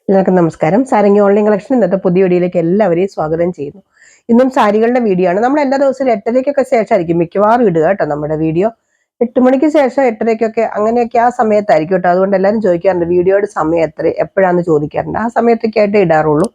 എല്ലാവർക്കും നമസ്കാരം. Sarangi online collection ഇന്നത്തെ പുതിയ വീഡിയോയിലേക്ക് എല്ലാവരെയും സ്വാഗതം ചെയ്യുന്നു. ഇന്നും സാരികളുടെ വീഡിയോ ആണ്. നമ്മൾ എല്ലാ ദിവസവും 8:30-ക്കൊക്കെ ശേഷമായിരിക്കും മിക്കവാറും ഇടുക കേട്ടോ നമ്മുടെ വീഡിയോ. 8 മണിക്ക് ശേഷം 8:30-ക്കൊക്കെ അങ്ങനെയൊക്കെ ആ സമയത്തായിരിക്കും കേട്ടോ. അതുകൊണ്ട് എല്ലാവരും ചോദിക്കാറുണ്ട് വീഡിയോയുടെ സമയം എപ്പോഴാന്ന് ചോദിക്കാറുണ്ട്. ആ സമയത്തൊക്കെ ആയിട്ട് ഇടാറുള്ളൂ.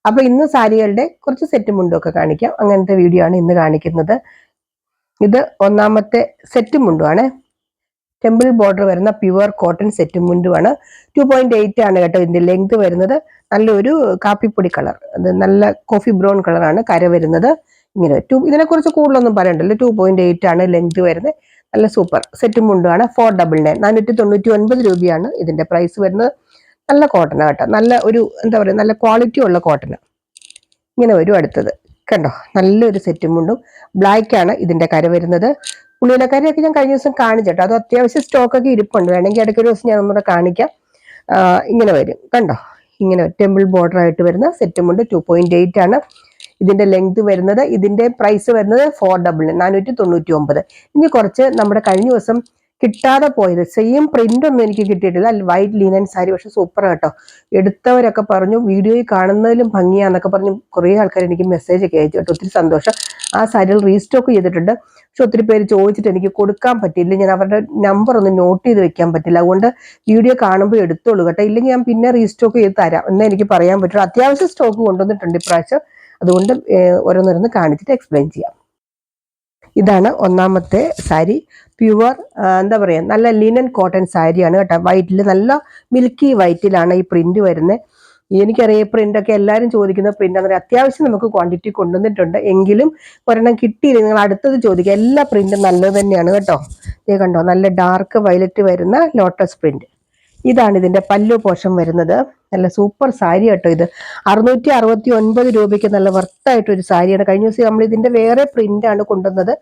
അപ്പൊ ഇന്ന് സാരികളുടെ കുറച്ച് സെറ്റ് മുണ്ടുമൊക്കെ കാണിക്കാം. അങ്ങനത്തെ വീഡിയോ ആണ് ഇന്ന് കാണിക്കുന്നത്. ഇത് ഒന്നാമത്തെ സെറ്റ് മുണ്ടുമാണ്. ടെമ്പിൾ ബോർഡർ വരുന്ന പ്യുവർ കോട്ടൺ സെറ്റ് മുണ്ടുമാണ്. 2.8 ആണ് കേട്ടോ ഇതിന്റെ ലെങ്ത് വരുന്നത്. നല്ലൊരു കാപ്പിപ്പൊടി കളർ, അത് നല്ല കോഫി ബ്രൗൺ കളറാണ് കര വരുന്നത്. ഇങ്ങനെ ഇതിനെക്കുറിച്ച് കൂടുതലൊന്നും പറയണ്ടല്ലോ. 2.8 ആണ് ലെങ്ത് വരുന്നത്. നല്ല സൂപ്പർ സെറ്റ് മുണ്ടുമാണ്. 499 499 രൂപയാണ് ഇതിന്റെ പ്രൈസ് വരുന്നത്. നല്ല കോട്ടൺ കേട്ടോ, നല്ല ഒരു എന്താ പറയുക, നല്ല ക്വാളിറ്റി ഉള്ള കോട്ടൺ. ഇങ്ങനെ വരും അടുത്തത്. കണ്ടോ, നല്ലൊരു സെറ്റ് മുണ്ടും. ബ്ലാക്ക് ആണ് ഇതിന്റെ കര വരുന്നത്. ഉള്ളിലക്കാരിയൊക്കെ ഞാൻ കഴിഞ്ഞ ദിവസം കാണിച്ചിട്ടോ, അത് അത്യാവശ്യം സ്റ്റോക്കൊക്കെ ഇരിപ്പുണ്ട്. വേണമെങ്കിൽ ഇടയ്ക്കൊരു ദിവസം ഞാൻ ഒന്നുകൂടെ കാണിക്കാം. ഇങ്ങനെ വരും കണ്ടോ, ഇങ്ങനെ ടെമ്പിൾ ബോർഡർ ആയിട്ട് വരുന്ന സെറ്റ് മുണ്ട്. 2.8 ആണ് ഇതിന്റെ ലെങ്ത് വരുന്നത്. ഇതിന്റെ പ്രൈസ് വരുന്നത് 499 499. ഇനി കുറച്ച് നമ്മുടെ കഴിഞ്ഞ ദിവസം കിട്ടാതെ പോയത്, സെയിം പ്രിന്റ് ഒന്നും എനിക്ക് കിട്ടിയിട്ടില്ല. വൈറ്റ് ലീനൻ സാരി, പക്ഷെ സൂപ്പർ കേട്ടോ. എടുത്തവരൊക്കെ പറഞ്ഞു വീഡിയോയിൽ കാണുന്നതിലും ഭംഗിയാന്നൊക്കെ പറഞ്ഞു കുറേ ആൾക്കാർ എനിക്ക് മെസ്സേജ് ഒക്കെ അയച്ചു കേട്ടോ. ഒത്തിരി സന്തോഷം. ആ സാരികൾ റീസ്റ്റോക്ക് ചെയ്തിട്ടുണ്ട്. പക്ഷെ ഒത്തിരി പേര് ചോദിച്ചിട്ട് എനിക്ക് കൊടുക്കാൻ പറ്റില്ല. ഞാൻ അവരുടെ നമ്പർ ഒന്ന് നോട്ട് ചെയ്ത് വെക്കാൻ പറ്റില്ല. അതുകൊണ്ട് വീഡിയോ കാണുമ്പോൾ എടുത്തോളൂ കേട്ടോ. ഇല്ലെങ്കിൽ ഞാൻ പിന്നെ റീസ്റ്റോക്ക് ചെയ്ത് തരാം എന്നേ എനിക്ക് പറയാൻ പറ്റുള്ളൂ. അത്യാവശ്യം സ്റ്റോക്ക് കൊണ്ടുവന്നിട്ടുണ്ട് ഇപ്രാവശ്യം. അതുകൊണ്ട് ഓരോന്നോരോന്ന് കാണിച്ചിട്ട് എക്സ്പ്ലെയിൻ ചെയ്യാം. ഇതാണ് ഒന്നാമത്തെ സാരി. പ്യുവർ എന്താ പറയുക, നല്ല ലിനൻ കോട്ടൺ സാരിയാണ് കേട്ടോ. വൈറ്റിൽ, നല്ല മിൽക്കി വൈറ്റിലാണ് ഈ പ്രിന്റ് വരുന്നത്. എനിക്കറിയാം ഈ പ്രിന്റൊക്കെ എല്ലാവരും ചോദിക്കുന്ന പ്രിന്റ് അങ്ങനെ അത്യാവശ്യം നമുക്ക് ക്വാണ്ടിറ്റി കൊണ്ടുവന്നിട്ടുണ്ട്. എങ്കിലും ഒരെണ്ണം കിട്ടിയില്ല, നിങ്ങൾ അടുത്തത് ചോദിക്കുക. എല്ലാ പ്രിന്റും നല്ലത് തന്നെയാണ് കേട്ടോ. ഇത് കണ്ടോ, നല്ല ഡാർക്ക് വയലറ്റ് വരുന്ന ലോട്ടസ് പ്രിന്റ്. ഇതാണ് ഇതിന്റെ പല്ലു പോർഷൻ വരുന്നത്. നല്ല സൂപ്പർ സാരി കേട്ടോ. ഇത് 669 രൂപയ്ക്ക് നല്ല വർത്തായിട്ടൊരു സാരിയാണ്. കഴിഞ്ഞ ദിവസം നമ്മൾ ഇതിന്റെ വേറെ പ്രിന്റ് ആണ് കൊണ്ടുവന്നത്.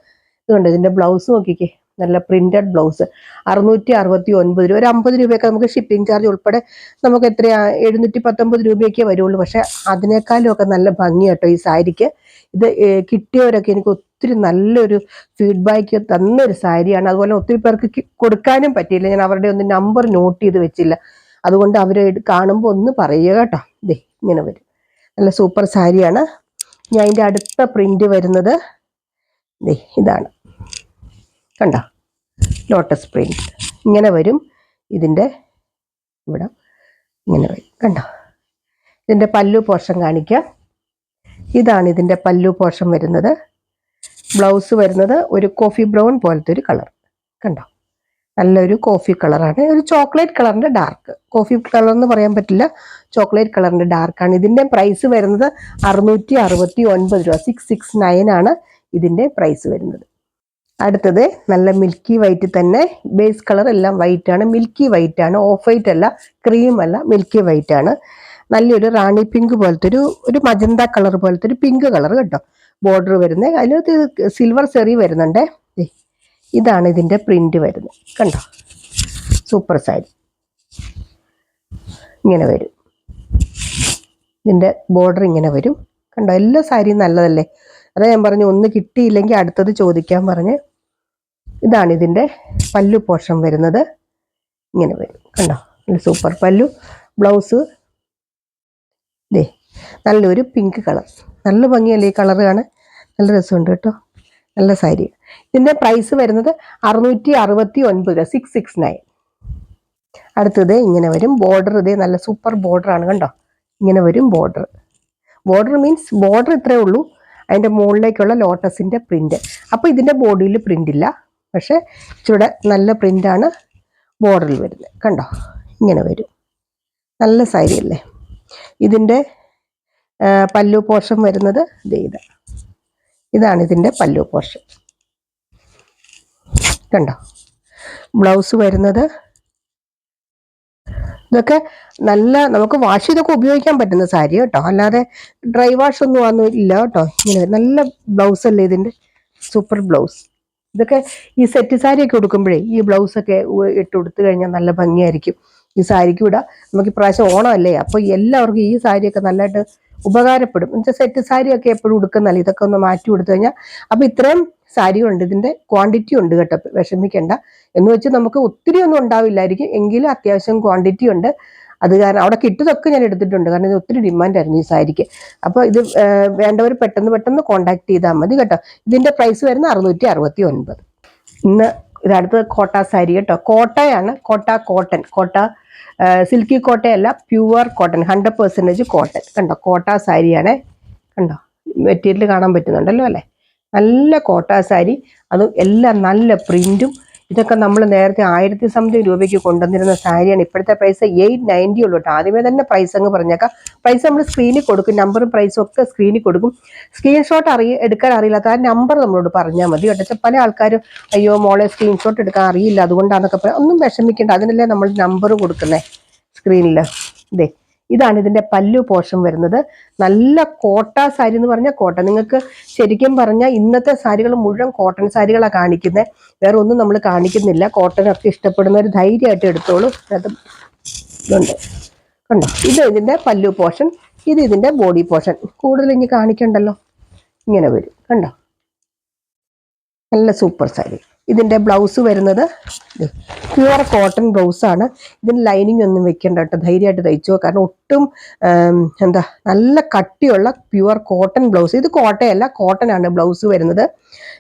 ഇതുകൊണ്ട് ഇതിന്റെ ബ്ലൗസ് നോക്കിക്കേ, നല്ല പ്രിന്റഡ് ബ്ലൗസ്. 669 രൂപ. ഒരു 50 രൂപയൊക്കെ നമുക്ക് ഷിപ്പിംഗ് ചാർജ് ഉൾപ്പെടെ നമുക്ക് എത്രയാ 719 രൂപയൊക്കെ വരുള്ളൂ. പക്ഷെ അതിനേക്കാളും ഒക്കെ നല്ല ഭംഗി കേട്ടോ ഈ സാരിക്ക്. ഇത് കിട്ടിയവരൊക്കെ എനിക്ക് ഒത്തിരി നല്ലൊരു ഫീഡ്ബാക്ക് തന്നൊരു സാരിയാണ്. അതുപോലെ ഒത്തിരി പേർക്ക് കൊടുക്കാനും പറ്റിയില്ല. ഞാൻ അവരുടെ ഒന്നും നമ്പർ നോട്ട് ചെയ്ത് വെച്ചില്ല. അതുകൊണ്ട് അവരെ കാണുമ്പോൾ ഒന്ന് പറയുക കേട്ടോ. ദേ ഇങ്ങനെ വരും, നല്ല സൂപ്പർ സാരിയാണ്. ഞാൻ അതിൻ്റെ അടുത്ത പ്രിന്റ് വരുന്നത് ദേ ഇതാണ് കണ്ടോ, ലോട്ടസ് പ്രിന്റ്. ഇങ്ങനെ വരും ഇതിൻ്റെ ഇവിടെ, ഇങ്ങനെ വരും കണ്ടോ. ഇതിൻ്റെ പല്ലു പോർഷൻ കാണിക്കാം. ഇതാണ് ഇതിൻ്റെ പല്ലു പോർഷൻ വരുന്നത്. ബ്ലൗസ് വരുന്നത് ഒരു കോഫി ബ്രൗൺ പോലത്തെ ഒരു കളർ കണ്ടോ. നല്ലൊരു കോഫി കളറാണ്, ഒരു ചോക്ലേറ്റ് കളറിന്റെ ഡാർക്ക്. കോഫി കളർ എന്ന് പറയാൻ പറ്റില്ല, ചോക്ലേറ്റ് കളറിന്റെ ഡാർക്കാണ്. ഇതിന്റെ പ്രൈസ് വരുന്നത് 669 രൂപ. 669 ആണ് ഇതിന്റെ പ്രൈസ് വരുന്നത്. അടുത്തത് നല്ല മിൽക്കി വൈറ്റ് തന്നെ. ബേസ് കളർ എല്ലാം വൈറ്റ് ആണ്, മിൽക്കി വൈറ്റ് ആണ്. ഓഫ് വൈറ്റ് അല്ല, ക്രീം അല്ല, മിൽക്കി വൈറ്റ് ആണ്. നല്ലൊരു റാണി പിങ്ക് പോലത്തെ ഒരു മജന്ത കളർ പോലത്തെ ഒരു പിങ്ക് കളർ കേട്ടോ. ബോർഡർ വരുന്നത്, അതിനകത്ത് സിൽവർ ചെറി വരുന്നുണ്ട്. ഇതാണ് ഇതിന്റെ പ്രിന്റ് വരുന്നത് കണ്ടോ. സൂപ്പർ സാരി ഇങ്ങനെ വരും. ഇതിന്റെ ബോർഡർ ഇങ്ങനെ വരും കണ്ടോ. എല്ലാ സാരിയും നല്ലതല്ലേ. അതാ ഞാൻ പറഞ്ഞു ഒന്ന് കിട്ടിയില്ലെങ്കിൽ അടുത്തത് ചോദിക്കാൻ പറഞ്ഞ്. ഇതാണ് ഇതിന്റെ പല്ലു പോർഷൻ വരുന്നത്. ഇങ്ങനെ വരും കണ്ടോ, നല്ല സൂപ്പർ പല്ലു. ബ്ലൗസ് ദേ നല്ലൊരു പിങ്ക് കളർ. നല്ല ഭംഗിയല്ലേ ഈ കളർ കാണാൻ, നല്ല രസമുണ്ട് കേട്ടോ. നല്ല സാരി. ഇതിന്റെ പ്രൈസ് വരുന്നത് 669 രൂപ. 669. അടുത്തത് ഇങ്ങനെ വരും. ബോർഡർ ഇതേ നല്ല സൂപ്പർ ബോർഡർ ആണ് കണ്ടോ. ഇങ്ങനെ വരും ബോർഡർ. ബോർഡർ മീൻസ് ബോർഡർ ഇത്രേ ഉള്ളൂ. അതിന്റെ മുകളിലേക്കുള്ള ലോട്ടസിന്റെ പ്രിന്റ്. അപ്പൊ ഇതിന്റെ ബോഡിയിൽ പ്രിന്റ് ഇല്ല, പക്ഷെ ഇച്ചിരി നല്ല പ്രിന്റാണ് ബോർഡറിൽ വരുന്നത് കണ്ടോ. ഇങ്ങനെ വരും, നല്ല സാരി അല്ലേ. ഇതിന്റെ പല്ലു പോർഷൻ വരുന്നത് ഇതാണ് ഇതിന്റെ പല്ലു പോർഷൻ കണ്ടോ. ബ്ലൗസ് വരുന്നത് ഇതൊക്കെ നല്ല നമുക്ക് വാഷ് ചെയ്തൊക്കെ ഉപയോഗിക്കാൻ പറ്റുന്ന സാരി കേട്ടോ. അല്ലാതെ ഡ്രൈ വാഷ് ഒന്നും ഇല്ല കേട്ടോ. ഇങ്ങനെ നല്ല ബ്ലൗസ് അല്ലേ ഇതിന്റെ, സൂപ്പർ ബ്ലൗസ്. ഇതൊക്കെ ഈ സെറ്റ് സാരിയൊക്കെ ഉടുക്കുമ്പോഴേ ഈ ബ്ലൗസൊക്കെ ഇട്ട് കൊടുത്തു കഴിഞ്ഞാൽ നല്ല ഭംഗിയായിരിക്കും. ഈ സാരിക്ക് ഇടാം. നമുക്ക് ഇപ്രാവശ്യം ഓണമല്ലേ, അപ്പൊ എല്ലാവർക്കും ഈ സാരിയൊക്കെ നല്ലതായിട്ട് ഉപകാരപ്പെടും. എന്നുവെച്ചാൽ സെറ്റ് സാരിയൊക്കെ എപ്പോഴും ഉടുക്കുന്നല്ലേ, ഇതൊക്കെ ഒന്ന് മാറ്റി കൊടുത്തു കഴിഞ്ഞാൽ. അപ്പൊ ഇത്രയും സാരികളുണ്ട്, ഇതിന്റെ ക്വാണ്ടിറ്റി ഉണ്ട് കേട്ടോ, വിഷമിക്കണ്ട. എന്ന് വെച്ച് നമുക്ക് ഒത്തിരി ഒന്നും ഉണ്ടാവില്ലായിരിക്കും, എങ്കിലും അത്യാവശ്യം ക്വാണ്ടിറ്റി ഉണ്ട്. അത് കാരണം അവിടെ കിട്ടിയതൊക്കെ ഞാൻ എടുത്തിട്ടുണ്ട്, കാരണം ഇത് ഒത്തിരി ഡിമാൻഡായിരുന്നു ഈ സാരിക്ക്. അപ്പോൾ ഇത് വേണ്ടവർ പെട്ടെന്ന് കോൺടാക്ട് ചെയ്താൽ മതി കേട്ടോ. ഇതിന്റെ പ്രൈസ് വരുന്നത് 669. ഇന്ന് ഇതടുത്തത് കോട്ട സാരി കേട്ടോ. കോട്ടയാണ്, കോട്ട സിൽക്കി കോട്ടയല്ല, പ്യുവർ കോട്ടൺ, 100% കോട്ടൺ. കണ്ടോ, കോട്ട സാരിയാണ്. കണ്ടോ മെറ്റീരിയൽ കാണാൻ പറ്റുന്നുണ്ടല്ലോ അല്ലേ. നല്ല കോട്ട സാരി, അതും എല്ലാം നല്ല പ്രിന്റും. ഇതൊക്കെ നമ്മൾ നേരത്തെ 1000 സംതിങ് രൂപയ്ക്ക് കൊണ്ടുവന്നിരുന്ന സാരിയാണ്. ഇപ്പോഴത്തെ പ്രൈസ് 890 ഉള്ളൂ കേട്ടോ. ആദ്യമേ തന്നെ പ്രൈസ് അങ്ങ് പറഞ്ഞേക്കാം. പ്രൈസ് നമ്മൾ സ്ക്രീനിൽ കൊടുക്കും, നമ്പറും പ്രൈസും ഒക്കെ സ്ക്രീനിൽ കൊടുക്കും. സ്ക്രീൻഷോട്ട് എടുക്കാൻ അറിയില്ലാത്ത ആ നമ്പർ നമ്മളോട് പറഞ്ഞാൽ മതി കേട്ടോ. പല ആൾക്കാരും അയ്യോ മോളെ സ്ക്രീൻഷോട്ട് എടുക്കാൻ അറിയില്ല അതുകൊണ്ടാന്നൊക്കെ പറയാം. ഒന്നും വിഷമിക്കേണ്ട, അതിനല്ലേ നമ്മൾ നമ്പർ കൊടുക്കുന്നത് സ്ക്രീനിൽ. ഇതാണ് ഇതിന്റെ പല്ലു പോർഷൻ വരുന്നത്. നല്ല കോട്ട സാരി എന്ന് പറഞ്ഞാൽ കോട്ടൺ. നിങ്ങൾക്ക് ശരിക്കും പറഞ്ഞാൽ ഇന്നത്തെ സാരികൾ മുഴുവൻ കോട്ടൺ സാരികളാണ് കാണിക്കുന്നത്, വേറെ ഒന്നും നമ്മൾ കാണിക്കുന്നില്ല. കോട്ടൺ ഒക്കെ ഇഷ്ടപ്പെടുന്നവർ ധൈര്യമായിട്ട് എടുത്തോളൂ. അത് ഇതുണ്ട് കണ്ടോ, ഇത് ഇതിന്റെ പല്ലു പോർഷൻ, ഇത് ഇതിന്റെ ബോഡി പോർഷൻ. കൂടുതൽ ഇനി കാണിക്കണ്ടല്ലോ, ഇങ്ങനെ വരും കണ്ടോ, നല്ല സൂപ്പർ സാരി. ഇതിന്റെ ബ്ലൗസ് വരുന്നത് പ്യുവർ കോട്ടൺ ബ്ലൗസാണ്. ഇതിന് ലൈനിങ് ഒന്നും വെക്കേണ്ട കേട്ടോ, ധൈര്യമായിട്ട് തയ്ച്ചോ. കാരണം ഒട്ടും നല്ല കട്ടിയുള്ള പ്യുവർ കോട്ടൺ ബ്ലൗസ്. ഇത് കോട്ടയല്ല, കോട്ടൺ ആണ് ബ്ലൗസ് വരുന്നത്.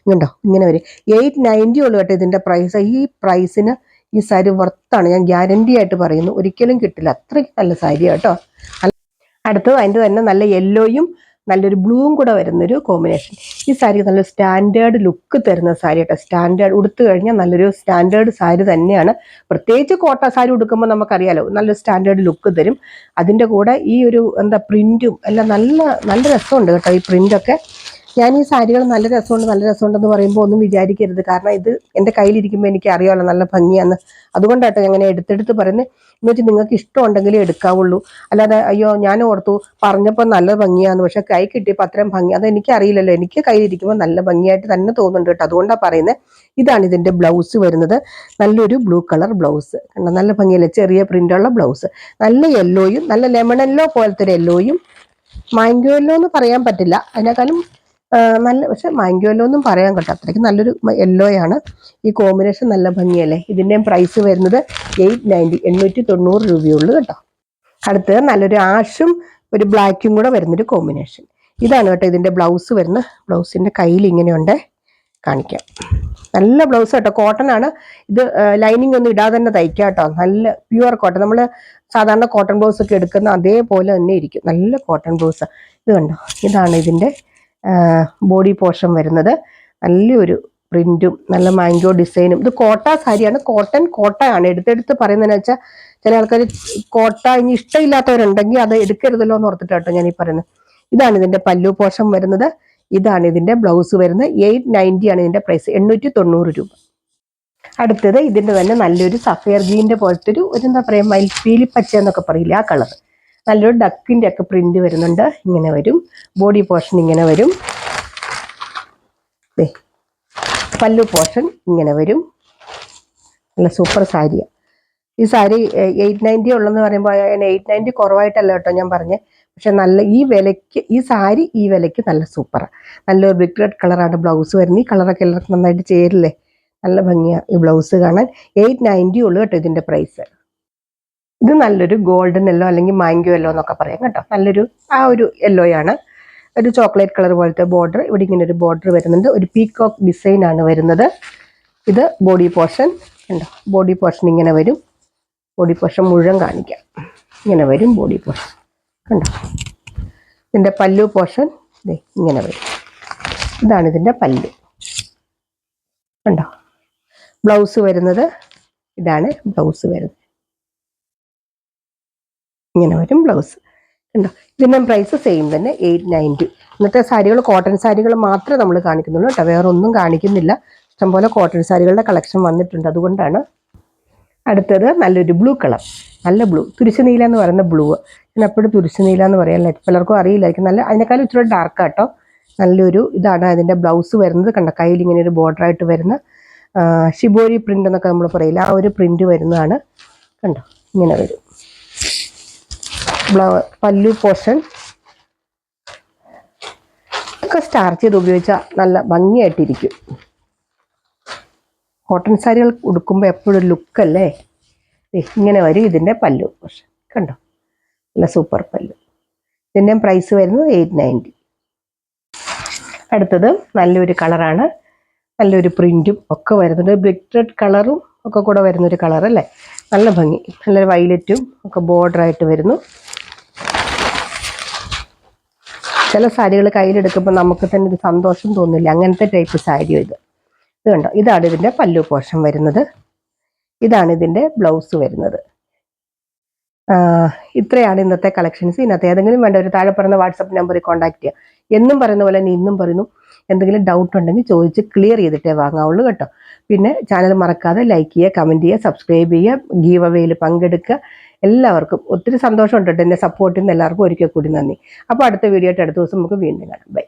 കണ്ടോ ഇങ്ങനെ വരും. 890 ഉള്ളൂ കേട്ടോ ഇതിന്റെ പ്രൈസ്. ഈ പ്രൈസിന് ഈ സാരി വർത്താണ്, ഞാൻ ഗ്യാരണ്ടി ആയിട്ട് പറയുന്നു. ഒരിക്കലും കിട്ടില്ല, അത്രയ്ക്ക് നല്ല സാരി കേട്ടോ. അടുത്തത് അതിൻ്റെ തന്നെ നല്ല യെല്ലോയും നല്ലൊരു ബ്ലൂവും കൂടെ വരുന്നൊരു കോമ്പിനേഷൻ. ഈ സാരി നല്ല സ്റ്റാൻഡേർഡ് ലുക്ക് തരുന്ന സാരി കേട്ടോ. സ്റ്റാൻഡേർഡ് ഉടുത്തു കഴിഞ്ഞാൽ നല്ലൊരു സ്റ്റാൻഡേർഡ് സാരി തന്നെയാണ്. പ്രത്യേകിച്ച് കോട്ട സാരി ഉടുക്കുമ്പോൾ നമുക്കറിയാലോ നല്ലൊരു സ്റ്റാൻഡേർഡ് ലുക്ക് തരും. അതിൻ്റെ കൂടെ ഈ ഒരു പ്രിന്റും എല്ലാം നല്ല രസമുണ്ട് കേട്ടോ. ഈ പ്രിന്റൊക്കെ ഞാൻ ഈ സാരികൾ നല്ല രസമുണ്ടെന്ന് പറയുമ്പോൾ ഒന്നും വിചാരിക്കരുത്. കാരണം ഇത് എൻ്റെ കയ്യിലിരിക്കുമ്പോൾ എനിക്ക് അറിയാമല്ലോ നല്ല ഭംഗിയാന്ന്. അതുകൊണ്ടാട്ടോ ഞാൻ എടുത്തെടുത്ത് പറയുന്നത്. എന്ന് വെച്ചാൽ നിങ്ങൾക്ക് ഇഷ്ടമുണ്ടെങ്കിലേ എടുക്കാവുള്ളൂ. അല്ലാതെ അയ്യോ ഞാൻ ഓർത്തു പറഞ്ഞപ്പോൾ നല്ല ഭംഗിയാന്ന്, പക്ഷെ കൈ കിട്ടിയപ്പോൾ അത്രയും ഭംഗി അതെനിക്ക് അറിയില്ലല്ലോ. എനിക്ക് കയ്യിലിരിക്കുമ്പോൾ നല്ല ഭംഗിയായിട്ട് തന്നെ തോന്നുന്നുണ്ട് കേട്ടോ. അതുകൊണ്ടാണ് പറയുന്നത്. ഇതാണ് ഇതിൻ്റെ ബ്ലൗസ് വരുന്നത്. നല്ലൊരു ബ്ലൂ കളർ ബ്ലൗസ് കണ്ടോ, നല്ല ഭംഗിയല്ലേ, ചെറിയ പ്രിന്റുള്ള ബ്ലൗസ്. നല്ല യെല്ലോയും, നല്ല ലെമൺ യെല്ലോ പോലത്തെ ഒരു യെല്ലോയും, മാംഗോ യെല്ലോ എന്ന് പറയാൻ പറ്റില്ല, അതിനേക്കാളും നല്ല, പക്ഷെ മാംഗോ യെല്ലോ ഒന്നും പറയാൻ കേട്ടോ, അത്രയ്ക്ക് നല്ലൊരു യെല്ലോയാണ്. ഈ കോമ്പിനേഷൻ നല്ല ഭംഗിയല്ലേ. ഇതിൻ്റെയും പ്രൈസ് വരുന്നത് 890, 890 രൂപയുള്ളൂ കേട്ടോ. അടുത്തത് നല്ലൊരു ആഷും ഒരു ബ്ലാക്കും കൂടെ വരുന്നൊരു കോമ്പിനേഷൻ. ഇതാണ് കേട്ടോ ഇതിൻ്റെ ബ്ലൗസ് വരുന്നത്. ബ്ലൗസിൻ്റെ കയ്യിൽ ഇങ്ങനെയുണ്ട്, കാണിക്കാം. നല്ല ബ്ലൗസ് കേട്ടോ, കോട്ടൺ ആണ്. ഇത് ലൈനിങ് ഒന്നും ഇടാതെ തന്നെ തയ്ക്കാം കേട്ടോ. നല്ല പ്യുവർ കോട്ടൺ, നമ്മൾ സാധാരണ കോട്ടൺ ബ്ലൗസ് ഒക്കെ എടുക്കുന്ന അതേപോലെ തന്നെ ഇരിക്കും. നല്ല കോട്ടൺ ബ്ലൗസ്. ഇത് കണ്ടോ, ഇതാണ് ഇതിൻ്റെ ബോഡി പോർഷൻ വരുന്നത്. നല്ലൊരു പ്രിന്റും നല്ല മാംഗോ ഡിസൈനും. ഇത് കോട്ട സാരിയാണ്, കോട്ടയാണ്. എടുത്തെടുത്ത് പറയുന്നതെന്ന് വെച്ചാൽ ചില ആൾക്കാർ കോട്ട ഇനി ഇഷ്ടമില്ലാത്തവരുണ്ടെങ്കിൽ അത് എടുക്കരുതല്ലോ എന്ന് ഓർത്തിട്ട് കേട്ടോ ഞാൻ ഈ പറയുന്നത്. ഇതാണ് ഇതിന്റെ പല്ലു പോർഷൻ വരുന്നത്. ഇതാണ് ഇതിന്റെ ബ്ലൗസ് വരുന്നത്. 890 ആണ് ഇതിന്റെ പ്രൈസ്, 890 രൂപ. അടുത്തത് ഇതിന്റെ തന്നെ നല്ലൊരു സഫയർ ഗ്രീനിന്റെ പോലത്തെ ഒരു എന്താ പറയാ, മയിൽപ്പീലി പച്ച എന്നൊക്കെ പറയില്ല, ആ കളർ. നല്ലൊരു ഡക്കിന്റെ ഒക്കെ പ്രിന്റ് വരുന്നുണ്ട്. ഇങ്ങനെ വരും ബോഡി പോർഷൻ, ഇങ്ങനെ വരും. പല്ലു പോർഷൻ ഇങ്ങനെ വരും. നല്ല സൂപ്പർ സാരിയാണ് ഈ സാരി. 890 ഉള്ളെന്ന് പറയുമ്പോൾ 890 കുറവായിട്ടല്ല കേട്ടോ ഞാൻ പറഞ്ഞത്. പക്ഷെ നല്ല ഈ വിലയ്ക്ക് ഈ സാരി ഈ വിലയ്ക്ക് നല്ല സൂപ്പറാണ്. നല്ലൊരു ബ്രിക്ക് റെഡ് കളറാണ് ബ്ലൗസ് വരുന്നത്. ഈ കളറൊക്കെ എല്ലാവർക്കും നന്നായിട്ട് ചേരില്ലേ, നല്ല ഭംഗിയാണ് ഈ ബ്ലൗസ് കാണാൻ. 890 ഉള്ളൂ കേട്ടോ ഇതിൻ്റെ പ്രൈസ്. ഇത് നല്ലൊരു ഗോൾഡൻ യെല്ലോ അല്ലെങ്കിൽ മാംഗോ യെല്ലോ എന്നൊക്കെ പറയാം കേട്ടോ. നല്ലൊരു ഒരു യെല്ലോയാണ്. ഒരു ചോക്ലേറ്റ് കളർ പോലത്തെ ബോർഡർ, ഇവിടെ ഇങ്ങനെ ഒരു ബോർഡർ വരുന്നുണ്ട്. ഒരു പീകോക്ക് ഡിസൈൻ ആണ് വരുന്നത്. ഇത് ബോഡി പോർഷൻ ഉണ്ടോ, ബോഡി പോർഷൻ ഇങ്ങനെ വരും. ബോഡി പോർഷൻ മുഴുവൻ കാണിക്കാം. ഇങ്ങനെ വരും ബോഡി പോർഷൻ കണ്ടോ. ഇതിൻ്റെ പല്ലു പോർഷൻ ഇങ്ങനെ വരും. ഇതാണ് ഇതിൻ്റെ പല്ലു കണ്ടോ. ബ്ലൗസ് വരുന്നത് ഇതാണ് ബ്ലൗസ് വരുന്നത്. ഇങ്ങനെ വരും ബ്ലൗസ് കണ്ടോ. ഇതിൻ്റെ പ്രൈസ് സെയിം തന്നെ, 890. ഇന്നത്തെ സാരികൾ കോട്ടൺ സാരികൾ മാത്രമേ നമ്മൾ കാണിക്കുന്നുള്ളൂ കേട്ടോ, വേറെ ഒന്നും കാണിക്കുന്നില്ല. ഇഷ്ടംപോലെ കോട്ടൺ സാരികളുടെ കളക്ഷൻ വന്നിട്ടുണ്ട്, അതുകൊണ്ടാണ്. അടുത്തത് നല്ലൊരു ബ്ലൂ കളർ, നല്ല ബ്ലൂ, തുരിശുനീല എന്ന് പറയുന്ന ബ്ലൂ. ഞാൻ എപ്പോഴും തുരിശുനീല എന്ന് പറയാനല്ലേ, പലർക്കും അറിയില്ലായിരിക്കും. നല്ല അതിനേക്കാളും ഇച്ചിരി ഡാർക്ക് കേട്ടോ. നല്ലൊരു ഇതാണ് അതിൻ്റെ ബ്ലൗസ് വരുന്നത് കണ്ടോ. കയ്യിൽ ഇങ്ങനെ ഒരു ബോർഡറായിട്ട് വരുന്ന ഷിബോരി പ്രിന്റ് എന്നൊക്കെ നമ്മൾ പറയില്ല, ആ ഒരു പ്രിന്റ് വരുന്നതാണ് കണ്ടോ. ഇങ്ങനെ വരും പല്ലു പോർഷൻ. ഒക്കെ സ്റ്റാർച്ച് ചെയ്ത് ഉപയോഗിച്ചാൽ നല്ല ഭംഗിയായിട്ടിരിക്കും. കോട്ടൺ സാരികൾ ഉടുക്കുമ്പോൾ എപ്പോഴും ലുക്കല്ലേ. ഇങ്ങനെ വരും ഇതിൻ്റെ പല്ലു പോർഷൻ. കണ്ടോ, നല്ല സൂപ്പർ പല്ല്. ഇതിൻ്റെ പ്രൈസ് വരുന്നത് 890. അടുത്തത് നല്ലൊരു കളറാണ്, നല്ലൊരു പ്രിൻറ്റും ഒക്കെ വരുന്നുണ്ട്. ബ്രിക്ക് റെഡ് കളറും ഒക്കെ കൂടെ വരുന്നൊരു കളർ അല്ലേ, നല്ല ഭംഗി. നല്ലൊരു വയലറ്റും ഒക്കെ ബോർഡറായിട്ട് വരുന്നു. ചില സാരികൾ കയ്യിലെടുക്കുമ്പോൾ നമുക്ക് തന്നെ ഒരു സന്തോഷം തോന്നില്ല, അങ്ങനത്തെ ടൈപ്പ് സാരിയോ ഇത്. ഇത് കണ്ടോ, ഇതാണ് ഇതിൻ്റെ പല്ലു പോർഷൻ വരുന്നത്, ഇതാണ് ഇതിൻ്റെ ബ്ലൗസ് വരുന്നത്. ഇത്രയാണ് ഇന്നത്തെ കളക്ഷൻസ്. ഇതിനകത്ത് ഏതെങ്കിലും വേണ്ട ഒരു താഴെ പറയുന്ന വാട്സപ്പ് നമ്പറിൽ കോൺടാക്ട് ചെയ്യുക. എന്നും പറയുന്ന പോലെ തന്നെ ഇന്നും പറയുന്നു, എന്തെങ്കിലും ഡൗട്ട് ഉണ്ടെങ്കിൽ ചോദിച്ച് ക്ലിയർ ചെയ്തിട്ടേ വാങ്ങാവുള്ളൂ കേട്ടോ. പിന്നെ ചാനൽ മറക്കാതെ ലൈക്ക് ചെയ്യുക, കമൻറ്റ് ചെയ്യുക, സബ്സ്ക്രൈബ് ചെയ്യുക, ഗീവ് അവേയിൽ പങ്കെടുക്കുക. എല്ലാവർക്കും ഒത്തിരി സന്തോഷമുണ്ട് കേട്ടോ, എന്നെ സപ്പോർട്ട് ചെയ്യുന്ന എല്ലാവർക്കും ഒരിക്കൽ കൂടി നന്ദി. അപ്പോൾ അടുത്ത വീഡിയോ ആയിട്ട് അടുത്ത ദിവസം നമുക്ക് വീണ്ടും കാണാം. ബൈ.